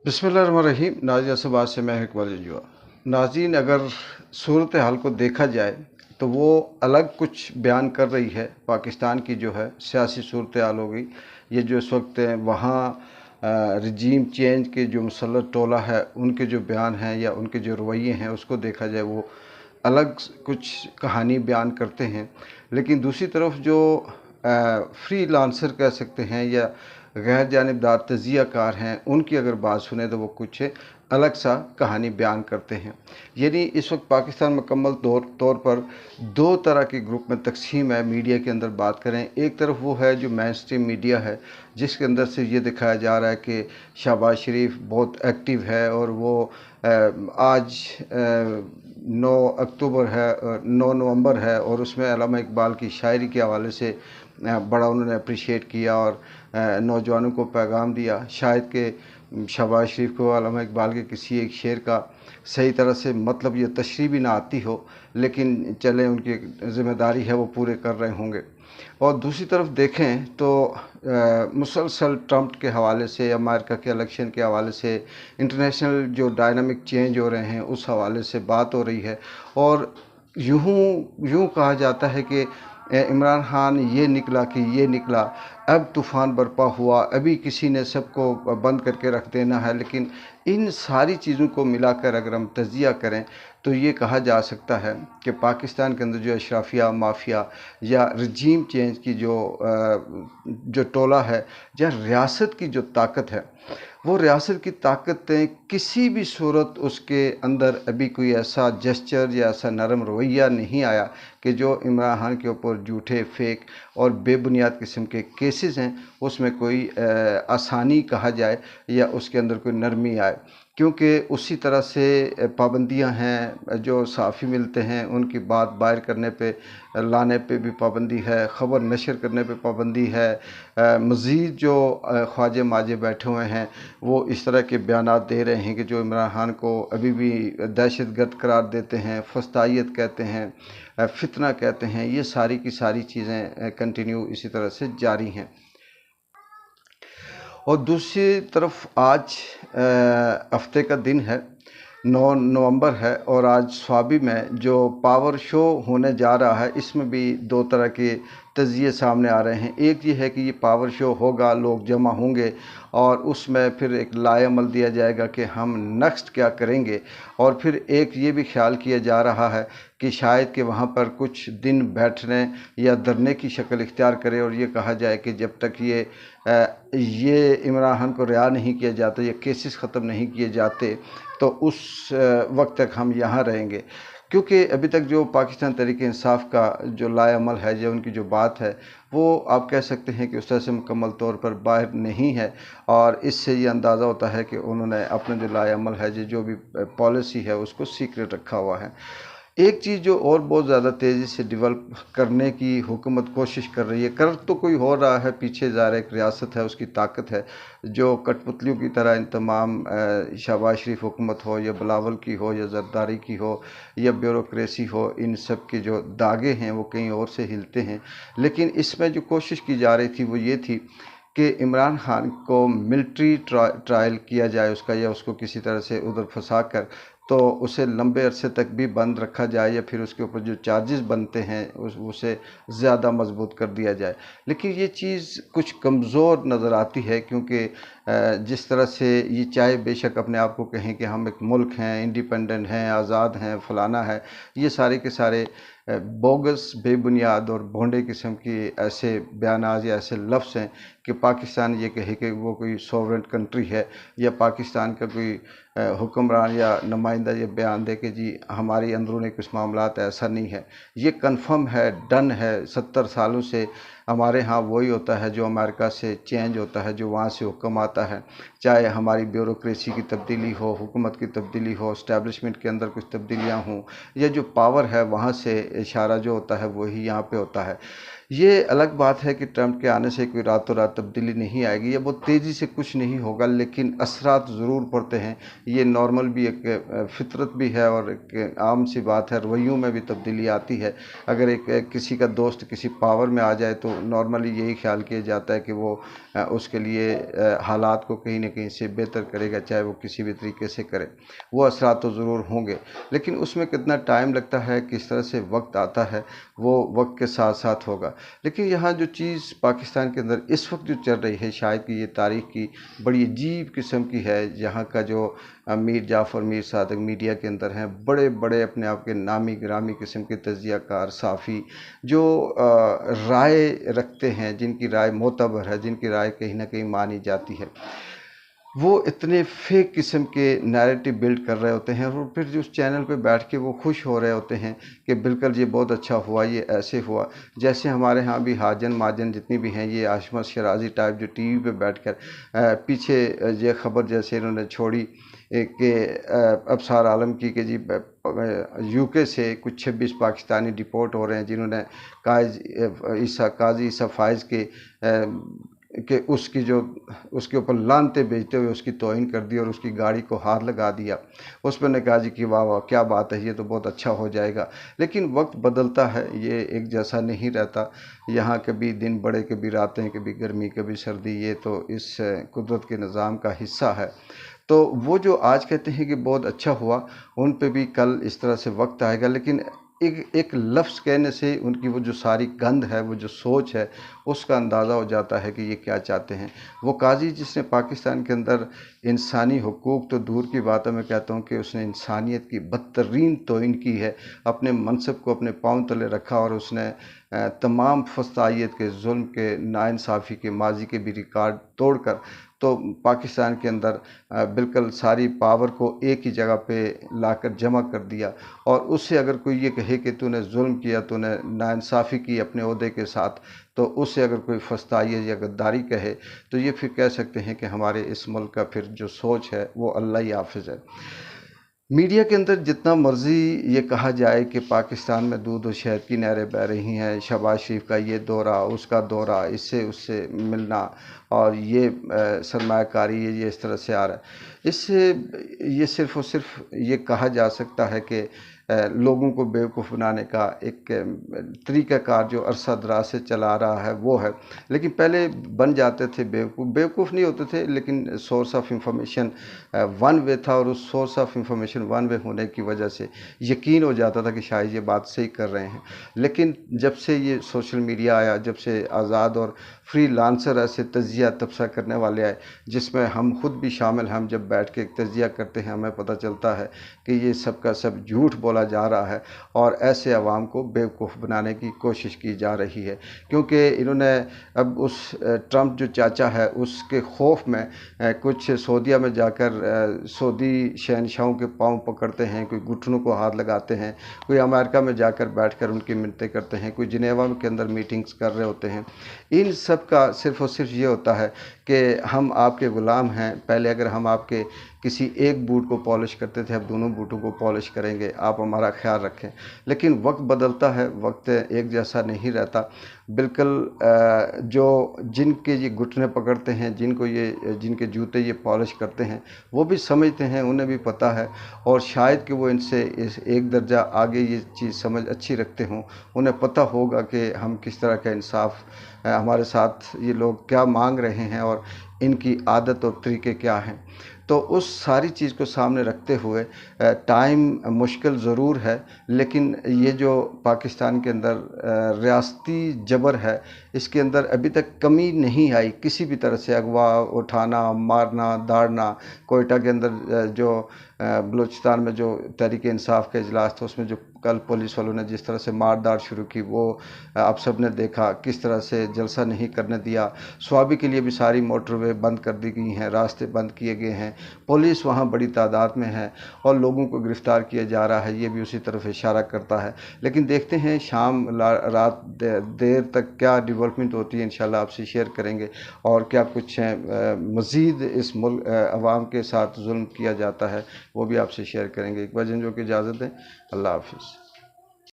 बिस्मिल्लाहिर्रहमानिर्रहीम। नाज़िया से बात से मैं इकबाल जंजुआ। नाज़रीन, अगर सूरत हाल को देखा जाए तो वो अलग कुछ बयान कर रही है। पाकिस्तान की जो है सियासी सूरत हाल हो गई, ये जो इस वक्त है वहाँ रजीम चेंज के जो मुसल्लत टोला है उनके जो बयान हैं या उनके जो रवैये हैं उसको देखा जाए वो अलग कुछ कहानी बयान करते हैं। लेकिन दूसरी तरफ जो फ्री लांसर कह सकते हैं या गैर जानिबदार तजिया कार हैं, उनकी अगर बात सुने तो वो कुछ अलग सा कहानी बयान करते हैं। यानी इस वक्त पाकिस्तान मुकम्मल तौर पर दो तरह के ग्रुप में तकसीम है। मीडिया के अंदर बात करें, एक तरफ वो है जो मेन स्ट्रीम मीडिया है जिसके अंदर से ये दिखाया जा रहा है कि शहबाज शरीफ बहुत एक्टिव है और वो आज 9 अक्टूबर है, 9 नवंबर है, और उसमें अल्लामा इकबाल की शायरी के हवाले से बड़ा उन्होंने अप्रिशिएट किया और नौजवानों को पैगाम दिया। शायद कि शहबाज शरीफ को अल्लामा इकबाल के किसी एक शेर का सही तरह से मतलब या तशरीह भी ना आती हो, लेकिन चलें उनकी ज़िम्मेदारी है, वो पूरे कर रहे होंगे। और दूसरी तरफ देखें तो मुसलसल ट्रंप के हवाले से, अमेरिका के इलेक्शन के हवाले से, इंटरनेशनल जो डायनामिक चेंज हो रहे हैं उस हवाले से बात हो रही है। और यूँ कहा जाता है कि इमरान खान ये निकला कि ये निकला, अब तूफ़ान बरपा हुआ, अभी किसी ने सबको बंद करके रख देना है। लेकिन इन सारी चीज़ों को मिलाकर अगर हम तजिया करें तो ये कहा जा सकता है कि पाकिस्तान के अंदर जो अशराफिया माफिया या रजीम चेंज की जो टोला है या रियासत की जो ताकत है, वो रियासत की ताकतें किसी भी सूरत उसके अंदर अभी कोई ऐसा जेस्चर या ऐसा नरम रवैया नहीं आया कि जो इमरान खान के ऊपर झूठे फेक और बेबुनियाद किस्म के केसेस हैं उसमें कोई आसानी कहा जाए या उसके अंदर कोई नरमी आए। क्योंकि उसी तरह से पाबंदियां हैं, जो सहाफ़ी मिलते हैं उनकी बात बाहर करने पे लाने पे भी पाबंदी है, ख़बर नशर करने पे पाबंदी है। मज़ीद जो ख्वाजे माजे बैठे हुए हैं वो इस तरह के बयानात दे रहे हैं कि जो इमरान खान को अभी भी दहशतगर्द करार देते हैं, फस्तायत कहते हैं, फितना कहते हैं। ये सारी की सारी चीज़ें कंटिन्यू इसी तरह से जारी हैं। और दूसरी तरफ आज हफ्ते का दिन है, 9 नवंबर है, और आज स्वाबी में जो पावर शो होने जा रहा है इसमें भी दो तरह के तजिए सामने आ रहे हैं। एक ये है कि ये पावर शो होगा, लोग जमा होंगे और उसमें फिर एक लाएअमल दिया जाएगा कि हम नेक्स्ट क्या करेंगे। और फिर एक ये भी ख्याल किया जा रहा है कि शायद कि वहाँ पर कुछ दिन बैठने या धरने की शक्ल इख्तियार करे और ये कहा जाए कि जब तक ये इमरान खान को रिहा नहीं किया जाता, ये केसेस ख़त्म नहीं किए जाते, तो उस वक्त तक हम यहाँ रहेंगे। क्योंकि अभी तक जो पाकिस्तान तहरीक-ए-इंसाफ का जो लाएअमल है, जो उनकी जो बात है, वो आप कह सकते हैं कि उस तरह से मुकम्मल तौर पर बाहर नहीं है। और इससे ये अंदाज़ा होता है कि उन्होंने अपने जो लाएअमल है, जो भी पॉलिसी है उसको सीक्रेट रखा हुआ है। एक चीज़ जो और बहुत ज़्यादा तेज़ी से डेवलप करने की हुकूमत कोशिश कर रही है, कर तो कोई हो रहा है, पीछे जा रहा एक रियासत है, उसकी ताकत है जो कठपुतलियों की तरह इन तमाम शहबाज शरीफ हुकूमत हो या बिलावल की हो या जरदारी की हो या ब्यूरोक्रेसी हो, इन सब के जो दागे हैं वो कहीं और से हिलते हैं। लेकिन इसमें जो कोशिश की जा रही थी वो ये थी कि इमरान खान को मिलिट्री ट्रायल किया जाए उसका, या उसको किसी तरह से उधर फंसा कर तो उसे लंबे अरसे तक भी बंद रखा जाए, या फिर उसके ऊपर जो चार्जेस बनते हैं उसे ज़्यादा मजबूत कर दिया जाए। लेकिन ये चीज़ कुछ कमज़ोर नज़र आती है, क्योंकि जिस तरह से ये चाहे बेशक अपने आप को कहें कि हम एक मुल्क हैं, इंडिपेंडेंट हैं, आज़ाद हैं, फलाना है, ये सारे के सारे बोगस, बेबुनियाद और भोंडे किस्म की ऐसे बयानात या ऐसे लफ्ज़ हैं कि पाकिस्तान ये कहे कि वो कोई सॉवरेन कंट्री है, या पाकिस्तान का कोई हुक्मरान या नुमाइंदा ये बयान दे कि जी हमारी अंदरूनी कुछ मामलात, ऐसा नहीं है। ये कन्फर्म है, डन है। 70 सालों से हमारे यहाँ वही होता है जो अमेरिका से चेंज होता है, जो वहाँ से हुक्म आता है। चाहे हमारी ब्यूरोक्रेसी की तब्दीली हो, हुकूमत की तब्दीली हो, इस्टेब्लिशमेंट के अंदर कुछ तब्दीलियाँ हों, या जो पावर है वहाँ से इशारा जो होता है वही यहाँ पे होता है। ये अलग बात है कि ट्रंप के आने से कोई रातों रात तब्दीली नहीं आएगी या बहुत तेज़ी से कुछ नहीं होगा, लेकिन असरात ज़रूर पड़ते हैं। ये नॉर्मल भी एक फितरत भी है और एक आम सी बात है। रवैयों में भी तब्दीली आती है। अगर किसी का दोस्त किसी पावर में आ जाए तो नॉर्मली यही ख्याल किया जाता है कि वो اس کے لیے حالات کو کہیں نہ کہیں سے بہتر کرے گا، چاہے وہ کسی بھی طریقے سے کرے، وہ اثرات تو ضرور ہوں گے، لیکن اس میں کتنا ٹائم لگتا ہے، کس طرح سے وقت آتا ہے، وہ وقت کے ساتھ ساتھ ہوگا۔ لیکن یہاں جو چیز پاکستان کے اندر اس وقت جو چل رہی ہے، شاید کہ یہ تاریخ کی بڑی عجیب قسم کی ہے، یہاں کا جو میر جعفر میر صادق میڈیا کے اندر ہیں، بڑے بڑے اپنے آپ کے نامی گرامی قسم کے تجزیہ کار صحافی جو رائے رکھتے ہیں، جن کی رائے معتبر ہے، جن کی رائے کہیں نہ کہیں مانی جاتی ہے، وہ اتنے فیک قسم کے نیریٹو بلڈ کر رہے ہوتے ہیں، اور پھر جو اس چینل پہ بیٹھ کے وہ خوش ہو رہے ہوتے ہیں کہ بالکل یہ بہت اچھا ہوا، یہ ایسے ہوا، جیسے ہمارے ہاں بھی حاجن ماجن جتنی بھی ہیں، یہ عاصمت شرازی ٹائپ جو ٹی وی پہ بیٹھ کر پیچھے یہ خبر جیسے انہوں نے چھوڑی کہ ابصار عالم کی کہ جی یو کے سے کچھ 26 پاکستانی ڈپورٹ ہو رہے ہیں، جنہوں نے قاضی عیسیٰ فائز کے اس کی جو اس کے اوپر لانتیں بیچتے ہوئے اس کی توہین کر دی اور اس کی گاڑی کو ہاتھ لگا دیا۔ اس پر نے کہا جی کہ واہ واہ کیا بات ہے، یہ تو بہت اچھا ہو جائے گا، لیکن وقت بدلتا ہے، یہ ایک جیسا نہیں رہتا، یہاں کبھی دن بڑے کبھی راتیں، کبھی گرمی کبھی سردی، یہ تو اس قدرت کے نظام کا حصہ ہے۔ تو وہ جو آج کہتے ہیں کہ بہت اچھا ہوا، ان پہ بھی کل اس طرح سے وقت آئے گا، لیکن ایک لفظ کہنے سے ان کی وہ جو ساری گند ہے، وہ جو سوچ ہے، اس کا اندازہ ہو جاتا ہے کہ یہ کیا چاہتے ہیں۔ وہ قاضی جس نے پاکستان کے اندر انسانی حقوق تو دور کی بات ہے، میں کہتا ہوں کہ اس نے انسانیت کی بدترین توہین کی ہے، اپنے منصب کو اپنے پاؤں تلے رکھا، اور اس نے تمام فسطائیت کے، ظلم کے، ناانصافی کے، ماضی کے بھی ریکارڈ توڑ کر تو پاکستان کے اندر بالکل ساری پاور کو ایک ہی جگہ پہ لا کر جمع کر دیا، اور اس سے اگر کوئی یہ کہے کہ تو نے ظلم کیا، تو نے ناانصافی کی اپنے عہدے کے ساتھ، تو اس سے اگر کوئی فسطائیت یا غداری کہے تو یہ پھر کہہ سکتے ہیں کہ ہمارے اس ملک کا پھر جو سوچ ہے وہ اللہ ہی حافظ ہے۔ میڈیا کے اندر جتنا مرضی یہ کہا جائے کہ پاکستان میں دودھ و شہد کی نہریں بہہ رہی ہیں، شہباز شریف کا یہ دورہ، اس کا دورہ، اس سے ملنا، اور یہ سرمایہ کاری یہ اس طرح سے آ رہا ہے، اس سے یہ صرف اور صرف یہ کہا جا سکتا ہے کہ لوگوں کو بیوقوف بنانے کا ایک طریقہ کار جو عرصہ دراز سے چلا رہا ہے وہ ہے، لیکن پہلے بن جاتے تھے بیوقوف نہیں ہوتے تھے، لیکن source of information one way تھا، اور اس source of information one way ہونے کی وجہ سے یقین ہو جاتا تھا کہ شاید یہ بات صحیح کر رہے ہیں۔ لیکن جب سے یہ سوشل میڈیا آیا، جب سے آزاد اور فری لانسر ایسے تجزیہ تبصرہ کرنے والے آئے، جس میں ہم خود بھی شامل، ہم جب بیٹھ کے تجزیہ کرتے ہیں ہمیں پتہ چلتا ہے کہ یہ سب کا سب جھوٹ بولا جا رہا ہے، اور ایسے عوام کو بیوقوف بنانے کی کوشش کی جا رہی ہے، کیونکہ انہوں نے اب اس ٹرمپ جو چاچا ہے اس کے خوف میں کچھ سعودیہ میں جا کر سعودی شہنشاہوں کے پاؤں پکڑتے ہیں، کوئی گھٹنوں کو ہاتھ لگاتے ہیں، کوئی امریکہ میں جا کر بیٹھ کر ان کی منتیں کرتے ہیں، کوئی جنیوا کے اندر میٹنگز کر رہے ہوتے ہیں۔ ان سب کا صرف اور صرف یہ ہوتا ہے کہ ہم آپ کے غلام ہیں، پہلے اگر ہم آپ کے کسی ایک بوٹ کو پالش کرتے تھے، اب دونوں بوٹوں کو پالش کریں گے، آپ ہمارا خیال رکھیں۔ لیکن وقت بدلتا ہے، وقت ایک جیسا نہیں رہتا، بالکل جن کے یہ گھٹنے پکڑتے ہیں، جن کے جوتے یہ پالش کرتے ہیں، وہ بھی سمجھتے ہیں، انہیں بھی پتہ ہے، اور شاید کہ وہ ان سے ایک درجہ آگے یہ چیز سمجھ اچھی رکھتے ہوں، انہیں پتہ ہوگا کہ ہم کس طرح کا انصاف، ہمارے ساتھ یہ لوگ کیا مانگ رہے ہیں اور ان کی عادت اور طریقے کیا ہیں۔ تو اس ساری چیز کو سامنے رکھتے ہوئے ٹائم مشکل ضرور ہے، لیکن یہ جو پاکستان کے اندر ریاستی جبر ہے، اس کے اندر ابھی تک کمی نہیں آئی کسی بھی طرح سے، اغوا، اٹھانا، مارنا، داڑنا۔ کوئٹہ کے اندر جو بلوچستان میں جو تحریک انصاف کا اجلاس تھا، اس میں جو کل پولیس والوں نے جس طرح سے مار داڑ شروع کی، وہ آپ سب نے دیکھا، کس طرح سے جلسہ نہیں کرنے دیا۔ سوابی کے لیے بھی ساری موٹر وے بند کر دی گئی ہیں، راستے بند کیے گئے ہیں، پولیس وہاں بڑی تعداد میں ہے، اور لوگوں کو گرفتار کیا جا رہا ہے، یہ بھی اسی طرف اشارہ کرتا ہے۔ لیکن دیکھتے ہیں شام رات دیر تک کیا ڈیولپمنٹ ہوتی ہے، انشاءاللہ آپ سے شیئر کریں گے، اور کیا کچھ مزید اس ملک عوام کے ساتھ ظلم کیا جاتا ہے وہ بھی آپ سے شیئر کریں گے۔ ایک بار جن جو کہ اجازت دیں، اللہ حافظ۔